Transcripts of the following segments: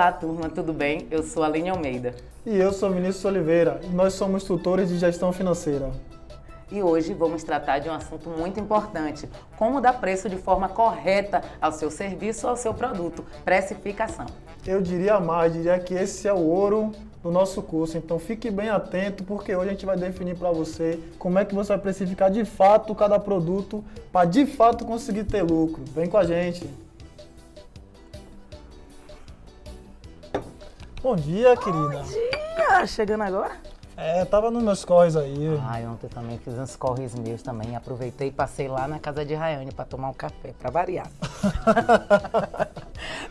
Olá, turma, tudo bem? Eu sou a Aline Almeida. E eu sou Vinícius Oliveira e nós somos tutores de gestão financeira. E hoje vamos tratar de um assunto muito importante, como dar preço de forma correta ao seu serviço ou ao seu produto, precificação. Eu diria mais, diria que esse é o ouro do nosso curso, então fique bem atento porque hoje a gente vai definir para você como é que você vai precificar de fato cada produto para de fato conseguir ter lucro. Vem com a gente! Bom dia, querida! Bom dia! Chegando agora? Tava nos meus corres aí. Ontem também fiz uns corres meus também. Aproveitei e passei lá na casa de Rayane para tomar um café, para variar.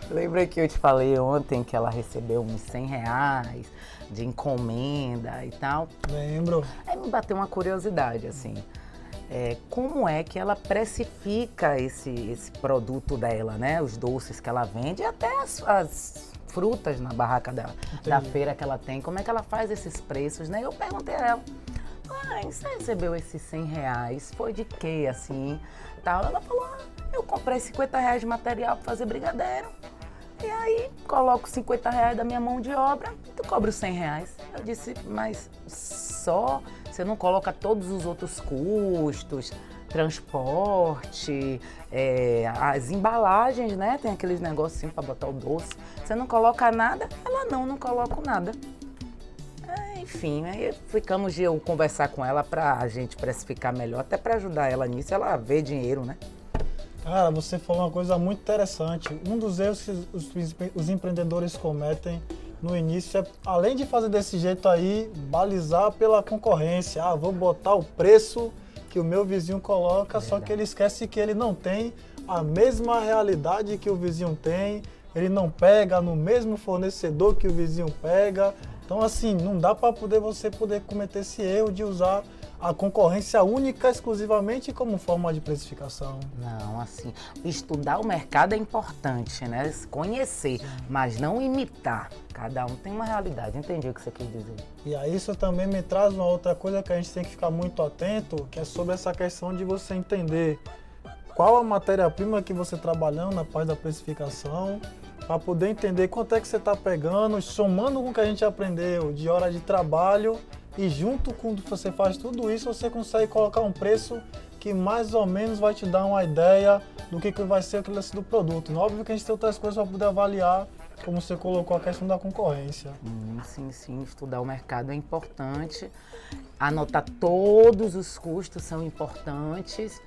Lembra que eu te falei ontem que ela recebeu uns R$100 de encomenda e tal? Lembro. Aí me bateu uma curiosidade, assim. Como é que ela precifica esse produto dela, né? Os doces que ela vende e até as frutas na barraca da feira que ela tem, como é que ela faz esses preços, né? Eu perguntei a ela, você recebeu esses R$100, foi de quê, assim, tal? Ela falou, eu comprei R$50 de material para fazer brigadeiro, e aí coloco R$50 da minha mão de obra, tu cobra os R$100. Eu disse, mas só, você não coloca todos os outros custos, transporte, as embalagens, né? Tem aqueles negócios assim para botar o doce. Você não coloca nada? Ela não coloco nada. Enfim, aí ficamos de eu conversar com ela para a gente precificar melhor, até para ajudar ela nisso, ela vê dinheiro, né? Cara, você falou uma coisa muito interessante. Um dos erros que os empreendedores cometem no início é, além de fazer desse jeito aí, balizar pela concorrência. Vou botar o preço que o meu vizinho coloca, só que ele esquece que ele não tem a mesma realidade que o vizinho tem, ele não pega no mesmo fornecedor que o vizinho pega. Então, assim, não dá para você poder cometer esse erro de usar a concorrência única, exclusivamente como forma de precificação. Não, assim, estudar o mercado é importante, né? Conhecer, mas não imitar. Cada um tem uma realidade, entendi o que você quis dizer. E aí isso também me traz uma outra coisa que a gente tem que ficar muito atento, que é sobre essa questão de você entender qual a matéria-prima que você está trabalhando na parte da precificação, para poder entender quanto é que você está pegando, somando com o que a gente aprendeu de hora de trabalho, e junto com você faz tudo isso, você consegue colocar um preço que mais ou menos vai te dar uma ideia do que vai ser aquele lance do produto. Óbvio que a gente tem outras coisas para poder avaliar, como você colocou a questão da concorrência. Sim, estudar o mercado é importante, anotar todos os custos são importantes.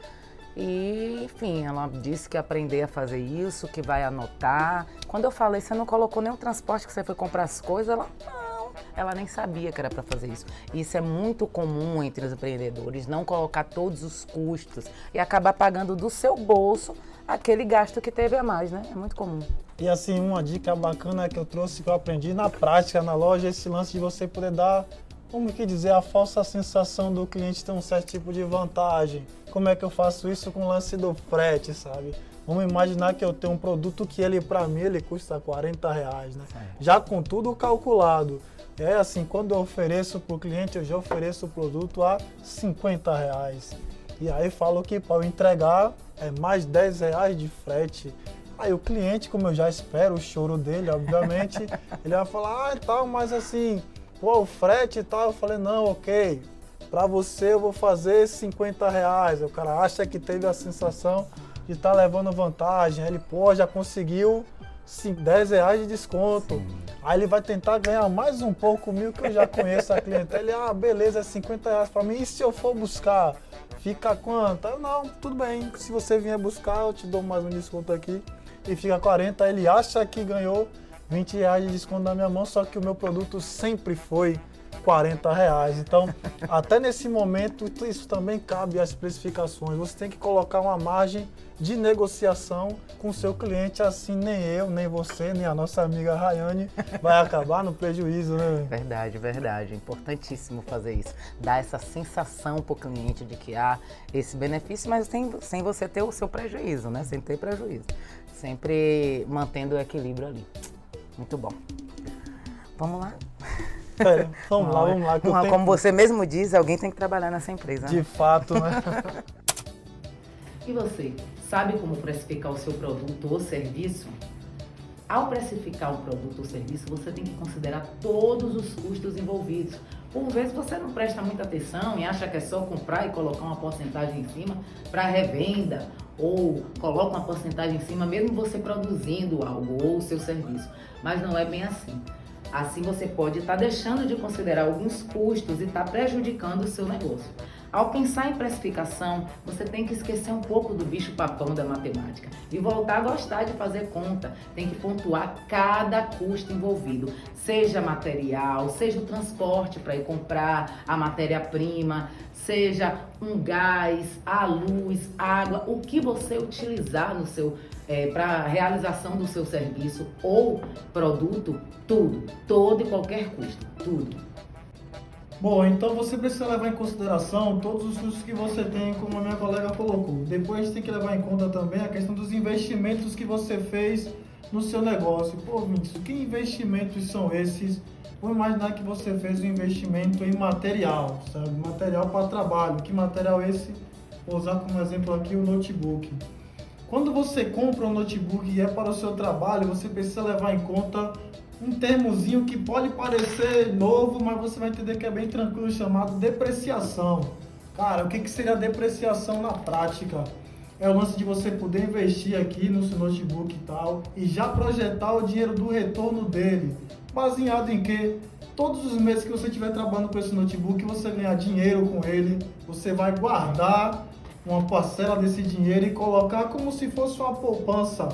E, enfim, ela disse que ia aprender a fazer isso, que vai anotar. Quando eu falei, você não colocou nem o transporte que você foi comprar as coisas, ela nem sabia que era para fazer isso. Isso é muito comum entre os empreendedores, não colocar todos os custos e acabar pagando do seu bolso aquele gasto que teve a mais, né? É muito comum. E assim, uma dica bacana que eu trouxe, que eu aprendi na prática, na loja, é esse lance de você poder dar, como que dizer, a falsa sensação do cliente ter um certo tipo de vantagem. Como é que eu faço isso com o lance do frete, sabe? Vamos imaginar que eu tenho um produto que ele, para mim, ele custa R$40, né? Já com tudo calculado. Assim, quando eu ofereço para o cliente, eu já ofereço o produto a R$50. E aí falo que para eu entregar é mais R$10 de frete. Aí o cliente, como eu já espero o choro dele, obviamente, ele vai falar, tal, mas assim, o frete e tal. Eu falei, não, ok, para você eu vou fazer R$50. O cara acha que teve a sensação de estar levando vantagem. Aí ele, já conseguiu R$10 de desconto. Sim. Aí ele vai tentar ganhar mais um pouco comigo, que eu já conheço a clientela. Ele, beleza, é R$50 para mim. E se eu for buscar, fica quanto? Eu, não, tudo bem. Se você vier buscar, eu te dou mais um desconto aqui. E fica 40. Aí ele acha que ganhou R$20 de desconto na minha mão, só que o meu produto sempre foi R$40. Então, até nesse momento, isso também cabe às precificações. Você tem que colocar uma margem de negociação com o seu cliente, assim nem eu, nem você, nem a nossa amiga Rayane vai acabar no prejuízo, né? Verdade. É importantíssimo fazer isso. Dar essa sensação para o cliente de que há esse benefício, mas sem você ter o seu prejuízo, né? Sem ter prejuízo. Sempre mantendo o equilíbrio ali. Muito bom. Vamos lá? Vamos lá. Como você mesmo diz, alguém tem que trabalhar nessa empresa. De fato, né? E você, sabe como precificar o seu produto ou serviço? Ao precificar um produto ou serviço, você tem que considerar todos os custos envolvidos. Por vezes você não presta muita atenção e acha que é só comprar e colocar uma porcentagem em cima para revenda, ou coloca uma porcentagem em cima mesmo você produzindo algo ou o seu serviço. Mas não é bem assim. Assim você pode estar deixando de considerar alguns custos e estar prejudicando o seu negócio. Ao pensar em precificação, você tem que esquecer um pouco do bicho-papão da matemática e voltar a gostar de fazer conta. Tem que pontuar cada custo envolvido, seja material, seja o transporte para ir comprar a matéria-prima, seja um gás, a luz, água, o que você utilizar no seu para a realização do seu serviço ou produto, tudo, todo e qualquer custo, tudo. Bom, então você precisa levar em consideração todos os custos que você tem, como a minha colega colocou. Depois tem que levar em conta também a questão dos investimentos que você fez no seu negócio. Pô, Vinícius, que investimentos são esses? Vou imaginar que você fez um investimento em material, sabe? Material para trabalho. Que material é esse? Vou usar como exemplo aqui o notebook. Quando você compra um notebook e é para o seu trabalho, você precisa levar em conta um termozinho que pode parecer novo, mas você vai entender que é bem tranquilo, chamado depreciação. Cara, o que seria depreciação na prática? É o lance de você poder investir aqui no seu notebook e tal, e já projetar o dinheiro do retorno dele. Baseado em que? Todos os meses que você estiver trabalhando com esse notebook, você ganhar dinheiro com ele, você vai guardar uma parcela desse dinheiro e colocar como se fosse uma poupança,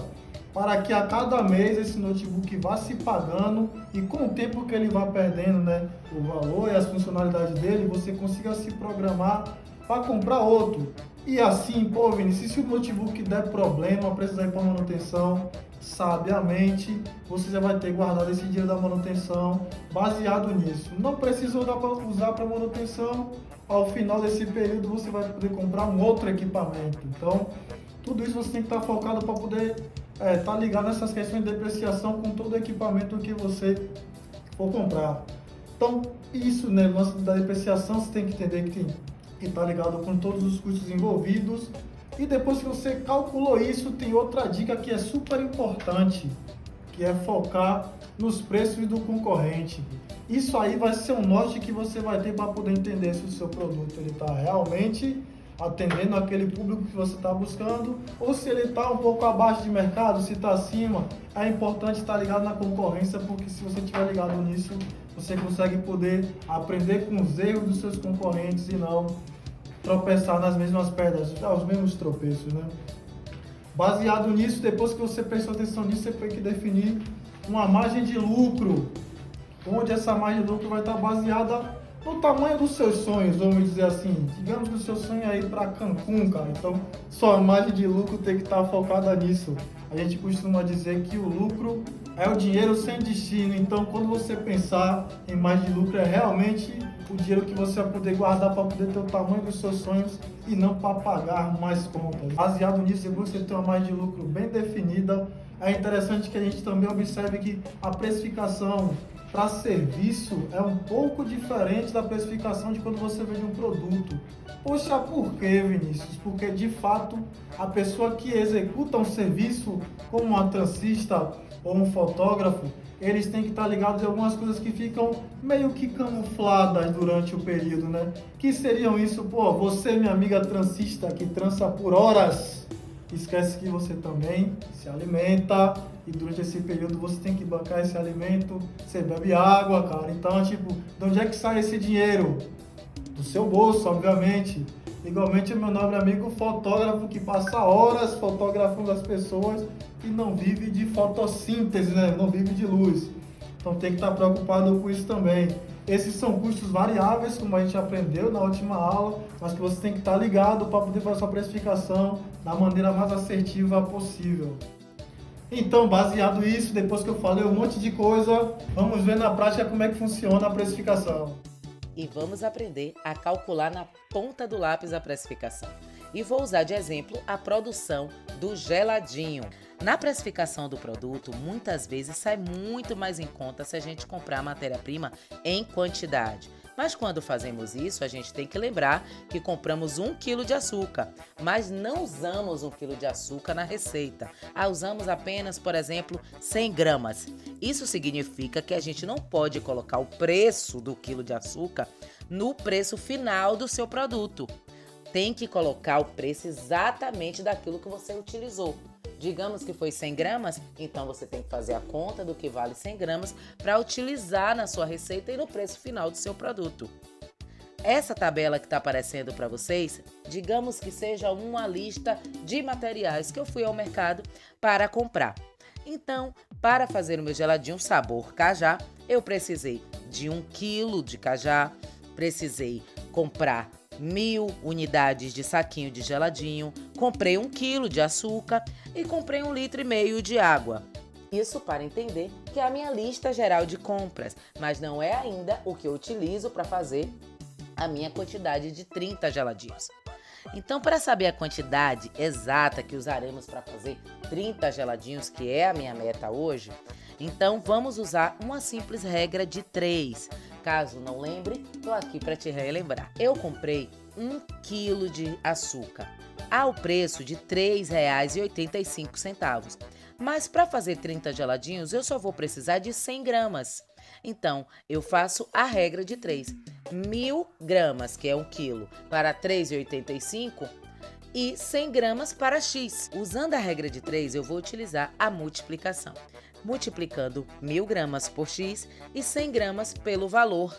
para que a cada mês esse notebook vá se pagando e com o tempo que ele vá perdendo, né, o valor e as funcionalidades dele, você consiga se programar para comprar outro. E assim, pô, Vinícius, se o notebook der problema, precisar ir para manutenção, sabiamente você já vai ter guardado esse dinheiro da manutenção baseado nisso. Não precisou usar para manutenção, ao final desse período você vai poder comprar um outro equipamento. Então, tudo isso você tem que estar focado para poder estar ligado nessas questões de depreciação com todo o equipamento que você for comprar. Então, isso, né, no lance da depreciação, você tem que entender que está ligado com todos os custos envolvidos. E depois que você calculou isso, tem outra dica que é super importante, que é focar nos preços do concorrente. Isso aí vai ser um norte que você vai ter para poder entender se o seu produto está realmente atendendo aquele público que você está buscando, ou se ele está um pouco abaixo de mercado, se está acima. É importante estar ligado na concorrência, porque se você estiver ligado nisso, você consegue poder aprender com os erros dos seus concorrentes e não tropeçar nas mesmas pedras, os mesmos tropeços, né? Baseado nisso, depois que você prestou atenção nisso, você tem que definir uma margem de lucro, onde essa margem de lucro vai estar baseada no tamanho dos seus sonhos, vamos dizer assim. Digamos que o seu sonho é ir para Cancún, cara, então sua margem de lucro tem que estar focada nisso. A gente costuma dizer que o lucro é o dinheiro sem destino, então quando você pensar em margem de lucro, é realmente o dinheiro que você vai poder guardar para poder ter o tamanho dos seus sonhos e não para pagar mais contas. Baseado nisso, depois que você tem uma margem de lucro bem definida, é interessante que a gente também observe que a precificação para serviço é um pouco diferente da precificação de quando você vende um produto. Poxa, por quê, Vinícius? Porque, de fato, a pessoa que executa um serviço, como um transista ou um fotógrafo, eles têm que estar ligados em algumas coisas que ficam meio que camufladas durante o período, né? Que seriam isso, pô, você, minha amiga transista, que trança por horas, esquece que você também se alimenta e durante esse período você tem que bancar esse alimento, você bebe água, cara. Então, tipo, de onde é que sai esse dinheiro? Do seu bolso, obviamente. Igualmente o meu nobre amigo fotógrafo que passa horas fotografando as pessoas e não vive de fotossíntese, né? Não vive de luz. Então tem que estar preocupado com isso também. Esses são custos variáveis, como a gente aprendeu na última aula, mas que você tem que estar ligado para poder fazer sua precificação da maneira mais assertiva possível. Então, baseado nisso, depois que eu falei um monte de coisa, vamos ver na prática como é que funciona a precificação. E vamos aprender a calcular na ponta do lápis a precificação. E vou usar de exemplo a produção do geladinho. Na precificação do produto, muitas vezes sai muito mais em conta se a gente comprar a matéria-prima em quantidade. Mas quando fazemos isso, a gente tem que lembrar que compramos 1 quilo de açúcar, mas não usamos 1 quilo de açúcar na receita. Usamos apenas, por exemplo, 100 gramas. Isso significa que a gente não pode colocar o preço do quilo de açúcar no preço final do seu produto. Tem que colocar o preço exatamente daquilo que você utilizou. Digamos que foi 100 gramas, então você tem que fazer a conta do que vale 100 gramas para utilizar na sua receita e no preço final do seu produto. Essa tabela que está aparecendo para vocês, digamos que seja uma lista de materiais que eu fui ao mercado para comprar. Então, para fazer o meu geladinho sabor cajá, eu precisei de 1 quilo de cajá, precisei comprar 1000 unidades de saquinho de geladinho, comprei 1 quilo de açúcar e comprei 1,5 litro de água. Isso para entender que é a minha lista geral de compras, mas não é ainda o que eu utilizo para fazer a minha quantidade de 30 geladinhos. Então, para saber a quantidade exata que usaremos para fazer 30 geladinhos, que é a minha meta hoje, então vamos usar uma simples regra de 3. Caso não lembre, estou aqui para te relembrar. Eu comprei 1 quilo de açúcar ao preço de R$ 3,85. Mas para fazer 30 geladinhos, eu só vou precisar de 100 gramas. Então, eu faço a regra de 3. 1.000 gramas, que é 1 quilo, para R$ 3,85 e 100 gramas para X. Usando a regra de 3, eu vou utilizar a multiplicação. Multiplicando 1.000 gramas por X e 100 gramas pelo valor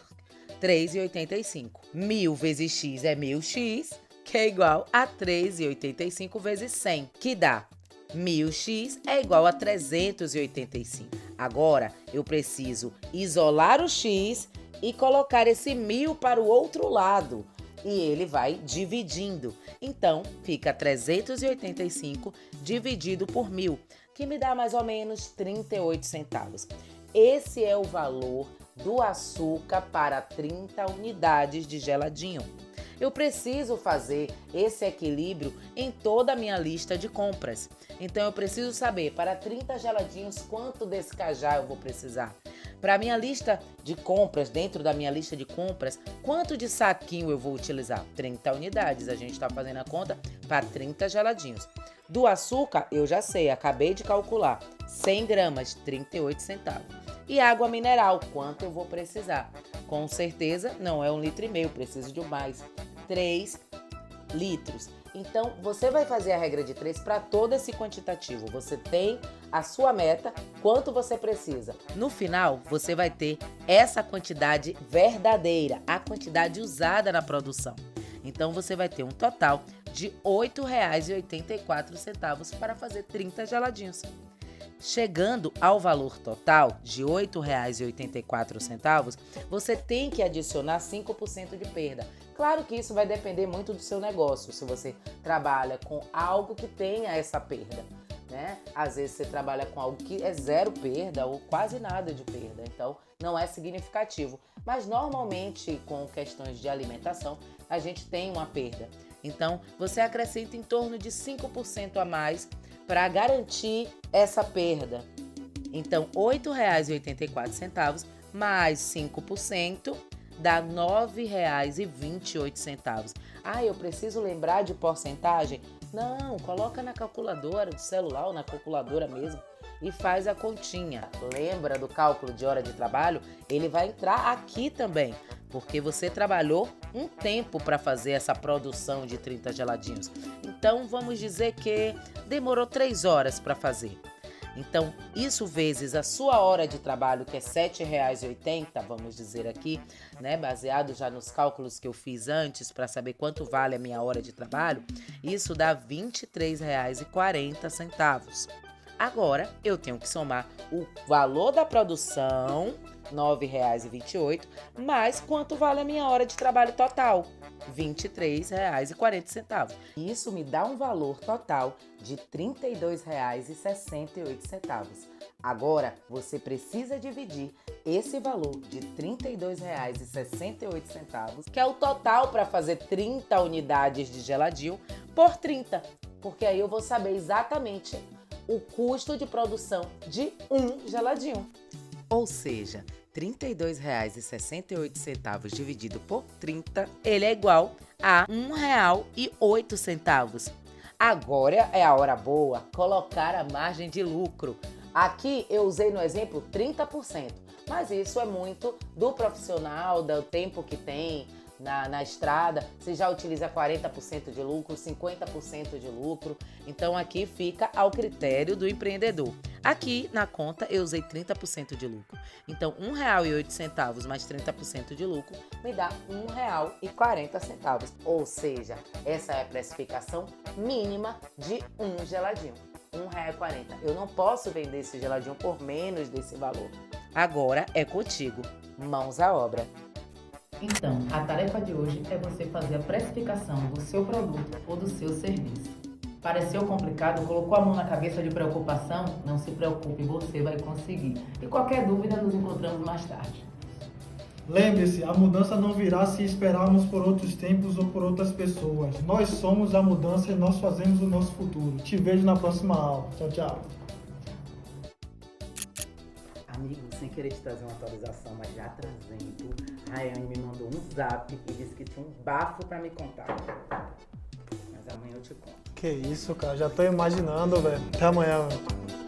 R$ 3,85. 1.000 vezes X é 1.000x, que é igual a 3,85 vezes 100, que dá 1.000x é igual a 385. Agora, eu preciso isolar o x e colocar esse 1.000 para o outro lado. E ele vai dividindo. Então, fica 385 dividido por 1.000, que me dá mais ou menos 38 centavos. Esse é o valor do açúcar para 30 unidades de geladinho. Eu preciso fazer esse equilíbrio em toda a minha lista de compras. Então, eu preciso saber, para 30 geladinhos, quanto desse cajá eu vou precisar. Para a minha lista de compras, dentro da minha lista de compras, quanto de saquinho eu vou utilizar? 30 unidades, a gente está fazendo a conta para 30 geladinhos. Do açúcar, eu já sei, acabei de calcular, 100 gramas, 38 centavos. E água mineral, quanto eu vou precisar? Com certeza, não é 1,5 litro, preciso de mais, 3 litros. Então, você vai fazer a regra de 3 para todo esse quantitativo. Você tem a sua meta, quanto você precisa. No final, você vai ter essa quantidade verdadeira, a quantidade usada na produção. Então, você vai ter um total de R$ 8,84 para fazer 30 geladinhos. Chegando ao valor total de R$ 8,84, você tem que adicionar 5% de perda. Claro que isso vai depender muito do seu negócio, se você trabalha com algo que tenha essa perda, né? Às vezes você trabalha com algo que é zero perda ou quase nada de perda, então não é significativo. Mas normalmente com questões de alimentação, a gente tem uma perda. Então você acrescenta em torno de 5% a mais para garantir essa perda. Então, R$ 8,84 mais 5% dá R$ 9,28. Eu preciso lembrar de porcentagem? Não, coloca na calculadora do celular ou na calculadora mesmo e faz a continha. Lembra do cálculo de hora de trabalho? Ele vai entrar aqui também, porque você trabalhou um tempo para fazer essa produção de 30 geladinhos. Então, vamos dizer que demorou 3 horas para fazer. Então, isso vezes a sua hora de trabalho, que é R$ 7,80, vamos dizer aqui, né? Baseado já nos cálculos que eu fiz antes para saber quanto vale a minha hora de trabalho, isso dá R$ 23,40. Agora, eu tenho que somar o valor da produção, R$ 9,28, mais quanto vale a minha hora de trabalho total, R$ 23,40. Isso me dá um valor total de R$ 32,68. Agora, você precisa dividir esse valor de R$ 32,68, que é o total para fazer 30 unidades de geladinho, por 30, porque aí eu vou saber exatamente o custo de produção de um geladinho. Ou seja, R$ 32,68 dividido por 30, ele é igual a R$ 1,08. Agora é a hora boa, colocar a margem de lucro. Aqui eu usei no exemplo 30%, mas isso é muito do profissional, do tempo que tem na estrada. Você já utiliza 40% de lucro, 50% de lucro, então aqui fica ao critério do empreendedor. Aqui na conta eu usei 30% de lucro, então R$ 1,08 mais 30% de lucro me dá R$ 1,40, ou seja, essa é a precificação mínima de um geladinho. R$ 1,40. Eu não posso vender esse geladinho por menos desse valor. Agora é contigo. Mãos à obra. Então, a tarefa de hoje é você fazer a precificação do seu produto ou do seu serviço. Pareceu complicado? Colocou a mão na cabeça de preocupação? Não se preocupe, você vai conseguir. E qualquer dúvida, nos encontramos mais tarde. Lembre-se, a mudança não virá se esperarmos por outros tempos ou por outras pessoas. Nós somos a mudança e nós fazemos o nosso futuro. Te vejo na próxima aula. Tchau, tchau. Amigo, sem querer te trazer uma atualização, mas já trazendo, a Rayane me mandou um zap e disse que tinha um bafo pra me contar. Mas amanhã eu te conto. Que isso, cara. Já tô imaginando, velho. Até amanhã, velho.